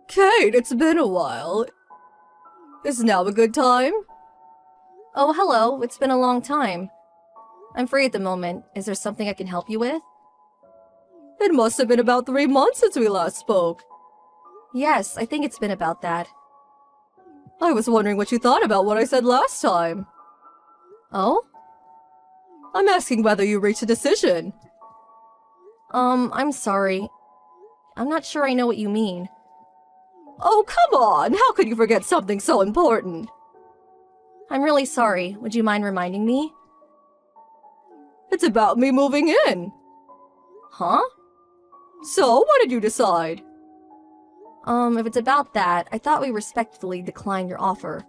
Kate, it's been a while. Is now a good time? Oh, hello. It's been a long time. I'm free at the moment. Is there something I can help you with? It must have been about 3 months since we last spoke. Yes, I think it's been about that. I was wondering what you thought about what I said last time. Oh? I'm asking whether you reached a decision. I'm sorry. I'm not sure I know what you mean. Oh, come on! How could you forget something so important? I'm really sorry. Would you mind reminding me? It's about me moving in. Huh? So, what did you decide? If it's about that, I thought we respectfully declined your offer.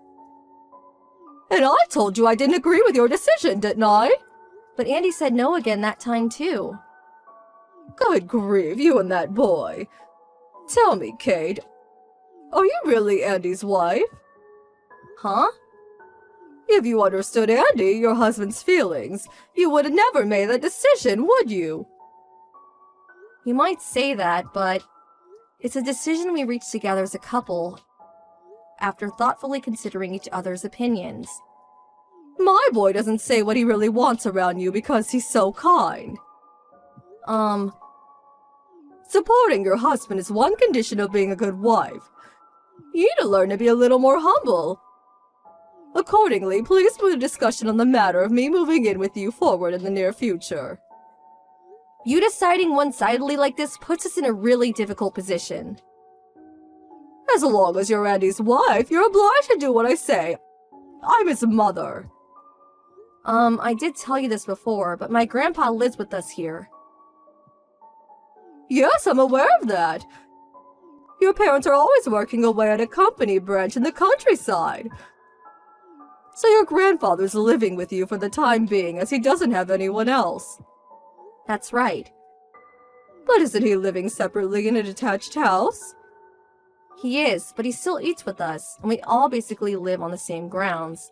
And I told you I didn't agree with your decision, didn't I? But Andy said no again that time, too. Good grief, you and that boy. Tell me, Kate, are you really Andy's wife? Huh? If you understood Andy, your husband's feelings, you would have never made that decision, would you? You might say that, but it's a decision we reached together as a couple after thoughtfully considering each other's opinions. My boy doesn't say what he really wants around you because he's so kind. Supporting your husband is one condition of being a good wife. You need to learn to be a little more humble. Accordingly, please move the discussion on the matter of me moving in with you forward in the near future. You deciding one-sidedly like this puts us in a really difficult position. As long as you're Andy's wife, you're obliged to do what I say. I'm his mother. I did tell you this before, but my grandpa lives with us here. Yes, I'm aware of that. Your parents are always working away at a company branch in the countryside. So your grandfather's living with you for the time being, as he doesn't have anyone else. That's right. But isn't he living separately in a detached house? He is, but he still eats with us, and we all basically live on the same grounds.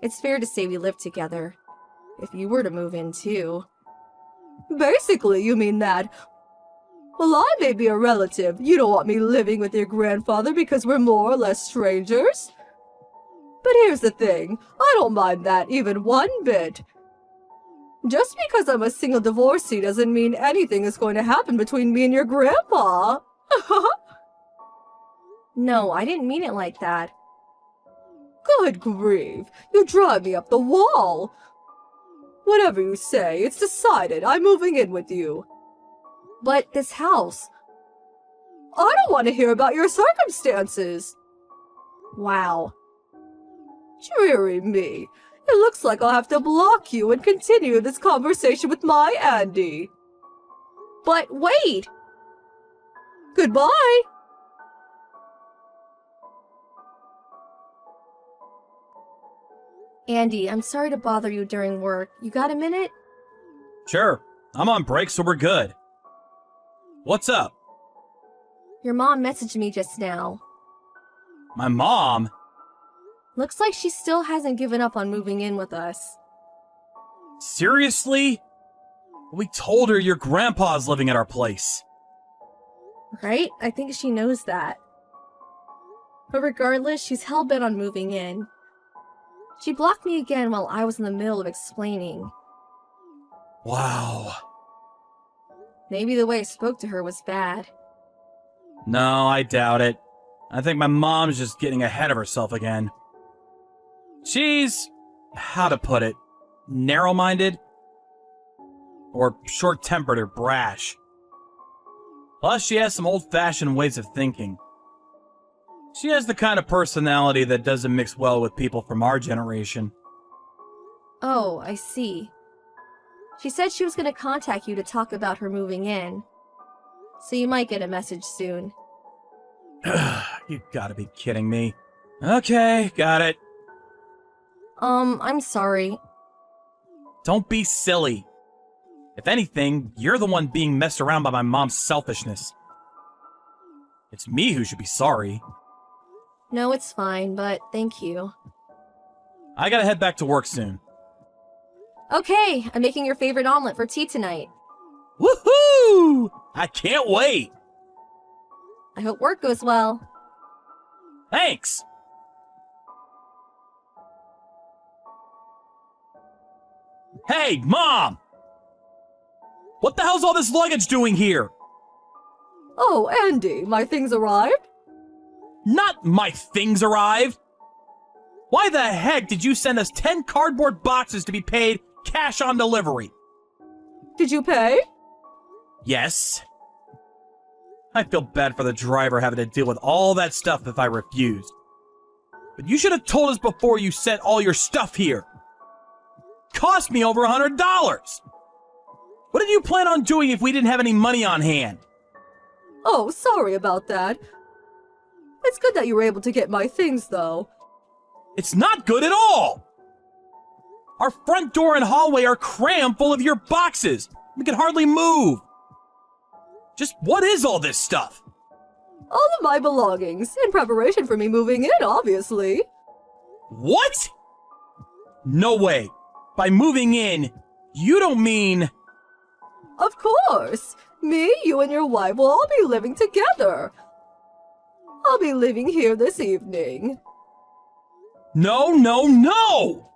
It's fair to say we live together, if you were to move in too. Basically, you mean that? Well, I may be a relative. You don't want me living with your grandfather because we're more or less strangers? But here's the thing, I don't mind that even one bit. Just because I'm a single divorcee doesn't mean anything is going to happen between me and your grandpa. No, I didn't mean it like that. Good grief, you drive me up the wall. Whatever you say, it's decided. I'm moving in with you. But this house... I don't want to hear about your circumstances. Wow. Dreary me. It looks like I'll have to block you and continue this conversation with my Andy. But wait! Goodbye! Andy, I'm sorry to bother you during work. You got a minute? Sure. I'm on break, so we're good. What's up? Your mom messaged me just now. My mom? Looks like she still hasn't given up on moving in with us. Seriously? We told her your grandpa's living at our place. Right? I think she knows that. But regardless, she's hell-bent on moving in. She blocked me again while I was in the middle of explaining. Wow. Maybe the way I spoke to her was bad. No, I doubt it. I think my mom's just getting ahead of herself again. She's, how to put it, narrow-minded? Or short-tempered or brash. Plus, she has some old-fashioned ways of thinking. She has the kind of personality that doesn't mix well with people from our generation. Oh, I see. She said she was going to contact you to talk about her moving in. So you might get a message soon. You gotta be kidding me. Okay, got it. I'm sorry. Don't be silly. If anything, you're the one being messed around by my mom's selfishness. It's me who should be sorry. No, it's fine, but thank you. I gotta head back to work soon. Okay, I'm making your favorite omelet for tea tonight. Woohoo! I can't wait! I hope work goes well. Thanks! Hey, Mom! What the hell's all this luggage doing here? Oh, Andy, my things arrived? Not my things arrived! Why the heck did you send us 10 cardboard boxes to be paid cash on delivery? Did you pay? Yes. I feel bad for the driver having to deal with all that stuff if I refused. But you should have told us before you sent all your stuff here. Cost me over $100. What did you plan on doing if we didn't have any money on hand? Oh, sorry about that. It's good that you were able to get my things, though. It's not good at all! Our front door and hallway are crammed full of your boxes. We can hardly move. Just what is all this stuff? All of my belongings, in preparation for me moving in, obviously. What? No way. By moving in, you don't mean... Of course! Me, you, and your wife will all be living together. I'll be living here this evening. No, no, no!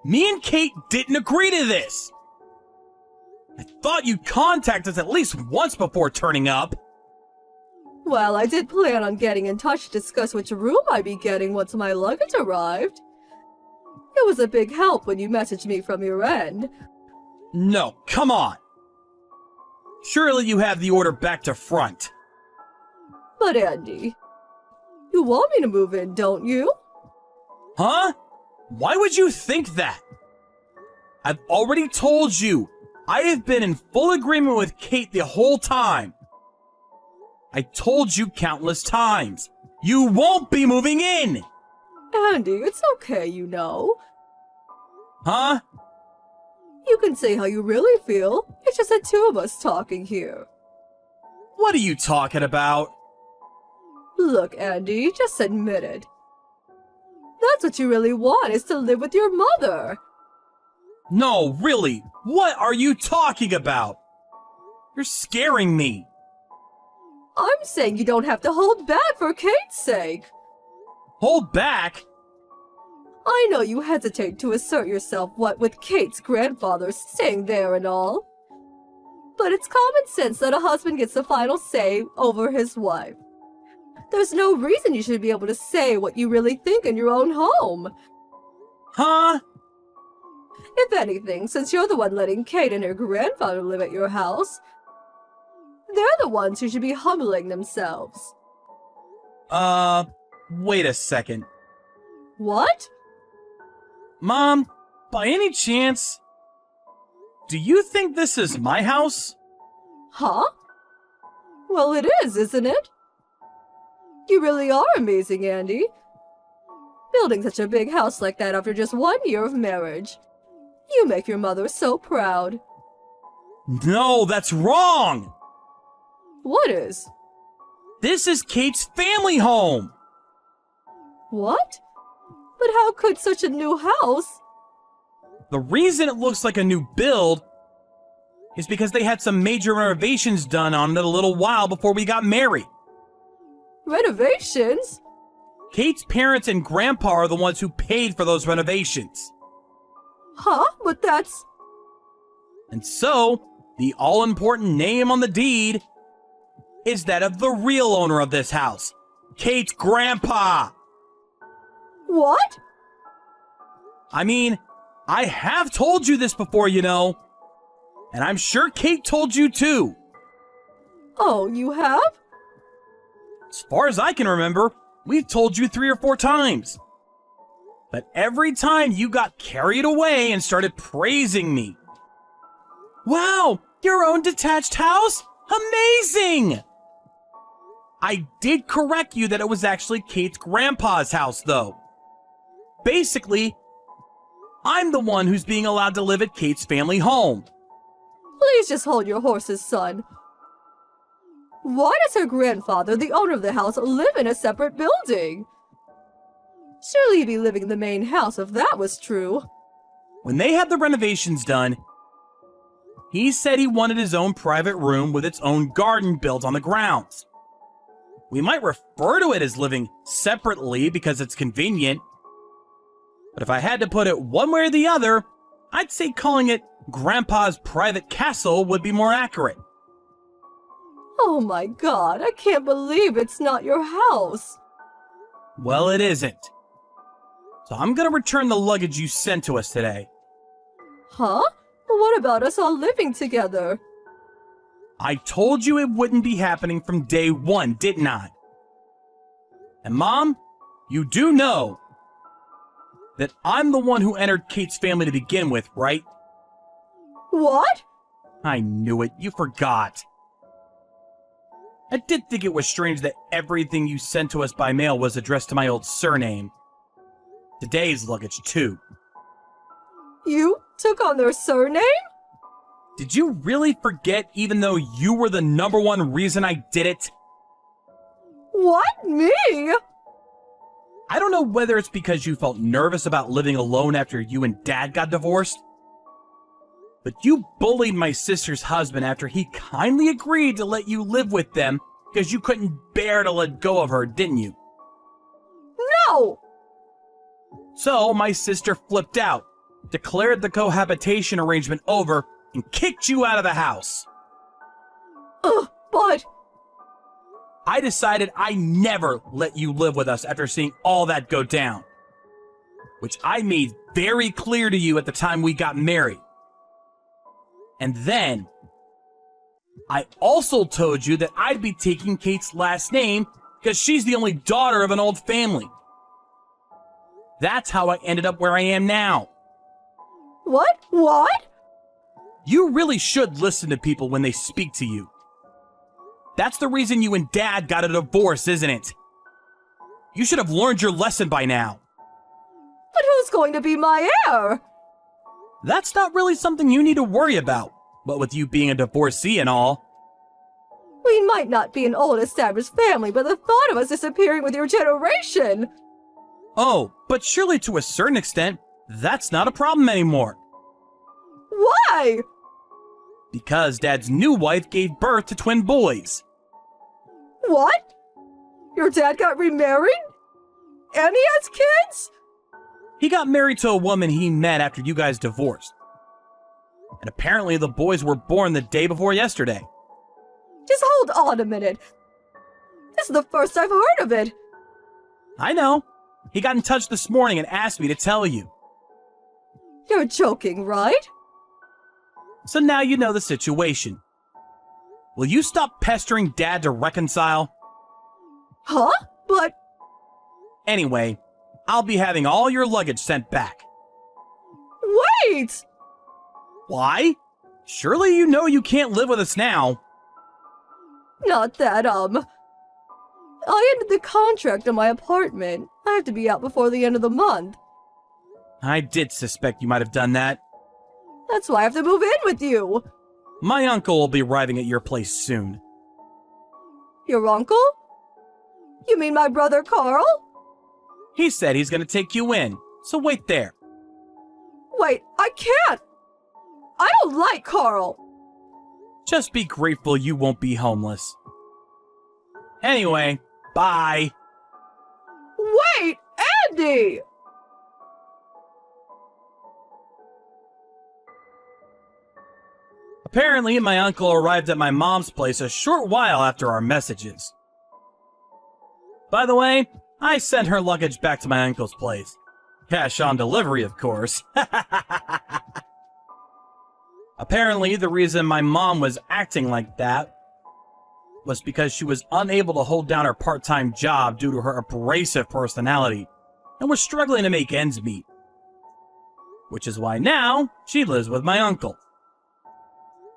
Me and Kate didn't agree to this. I thought you'd contact us at least once before turning up. Well, I did plan on getting in touch to discuss which room I'd be getting once my luggage arrived. It was a big help when you messaged me from your end. No, come on. Surely you have the order back to front. But Andy, you want me to move in, don't you? Huh? Why would you think that? I've already told you, I have been in full agreement with Kate the whole time. I told you countless times. You won't be moving in! Andy, it's okay, you know. Huh? You can say how you really feel. It's just the two of us talking here. What are you talking about? Look, Andy, just admit it. That's what you really want, is to live with your mother. No, really, what are you talking about? You're scaring me. I'm saying you don't have to hold back for Kate's sake. Hold back? I know you hesitate to assert yourself, what with Kate's grandfather staying there and all. But it's common sense that a husband gets the final say over his wife. There's no reason you should be able to say what you really think in your own home. Huh? If anything, since you're the one letting Kate and her grandfather live at your house, they're the ones who should be humbling themselves. Wait a second. What? Mom, by any chance, do you think this is my house? Huh? Well, it is, isn't it? You really are amazing, Andy. Building such a big house like that after just 1 year of marriage. You make your mother so proud. No, that's wrong! What is? This is Kate's family home! What? But how could such a new house? The reason it looks like a new build is because they had some major renovations done on it a little while before we got married. Renovations? Kate's parents and grandpa are the ones who paid for those renovations. Huh? But that's... And so, the all-important name on the deed is that of the real owner of this house, Kate's grandpa. What? I mean, I have told you this before, you know. And I'm sure Kate told you too. Oh, you have? As far as I can remember, we've told you 3 or 4 times. But every time you got carried away and started praising me. Wow, your own detached house? Amazing! I did correct you that it was actually Kate's grandpa's house, though. Basically, I'm the one who's being allowed to live at Kate's family home. Please just hold your horses, son. Why does her grandfather, the owner of the house, live in a separate building? Surely he'd be living in the main house if that was true. When they had the renovations done, he said he wanted his own private room with its own garden built on the grounds. We might refer to it as living separately because it's convenient. But if I had to put it one way or the other, I'd say calling it Grandpa's private castle would be more accurate. Oh my god, I can't believe it's not your house. Well, it isn't. So I'm gonna return the luggage you sent to us today. Huh? What about us all living together? I told you it wouldn't be happening from day one, didn't I? And Mom, you do know that I'm the one who entered Kate's family to begin with, right? What? I knew it. You forgot. I did think it was strange that everything you sent to us by mail was addressed to my old surname. Today's luggage, too. You took on their surname? Did you really forget even though you were the #1 reason I did it? What? Me? I don't know whether it's because you felt nervous about living alone after you and Dad got divorced, but you bullied my sister's husband after he kindly agreed to let you live with them because you couldn't bear to let go of her, didn't you? No! So my sister flipped out, declared the cohabitation arrangement over, and kicked you out of the house. But... I decided I never let you live with us after seeing all that go down, which I made very clear to you at the time we got married. And then, I also told you that I'd be taking Kate's last name because she's the only daughter of an old family. That's how I ended up where I am now. What? What? You really should listen to people when they speak to you. That's the reason you and Dad got a divorce, isn't it? You should have learned your lesson by now. But who's going to be my heir? That's not really something you need to worry about, what with you being a divorcee and all. We might not be an old established family, but the thought of us disappearing with your generation... Oh, but surely to a certain extent, that's not a problem anymore. Why? Because Dad's new wife gave birth to twin boys. What? Your dad got remarried? And he has kids? He got married to a woman he met after you guys divorced. And apparently the boys were born the day before yesterday. Just hold on a minute. This is the first I've heard of it. I know. He got in touch this morning and asked me to tell you. You're joking, right? So now you know the situation. Will you stop pestering Dad to reconcile? Huh? But... Anyway, I'll be having all your luggage sent back. Wait! Why? Surely you know you can't live with us now. Not that, I ended the contract on my apartment. I have to be out before the end of the month. I did suspect you might have done that. That's why I have to move in with you. My uncle will be arriving at your place soon. Your uncle? You mean my brother Carl? He said he's gonna take you in, so wait there. Wait, I can't! I don't like Carl! Just be grateful you won't be homeless. Anyway, bye. Wait, Andy! Apparently, my uncle arrived at my mom's place a short while after our messages. By the way, I sent her luggage back to my uncle's place. Cash on delivery, of course. Apparently, the reason my mom was acting like that was because she was unable to hold down her part-time job due to her abrasive personality and was struggling to make ends meet. Which is why now she lives with my uncle.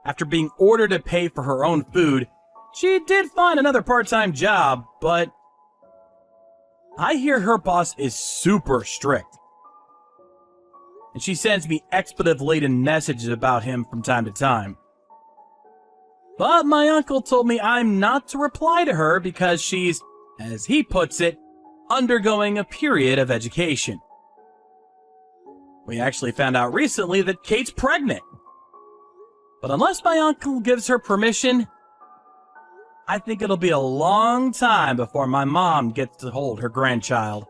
After being ordered to pay for her own food, she did find another part-time job, but I hear her boss is super strict. And she sends me expletive-laden messages about him from time to time. But my uncle told me I'm not to reply to her because she's, as he puts it, undergoing a period of education. We actually found out recently that Kate's pregnant. But unless my uncle gives her permission, I think it'll be a long time before my mom gets to hold her grandchild.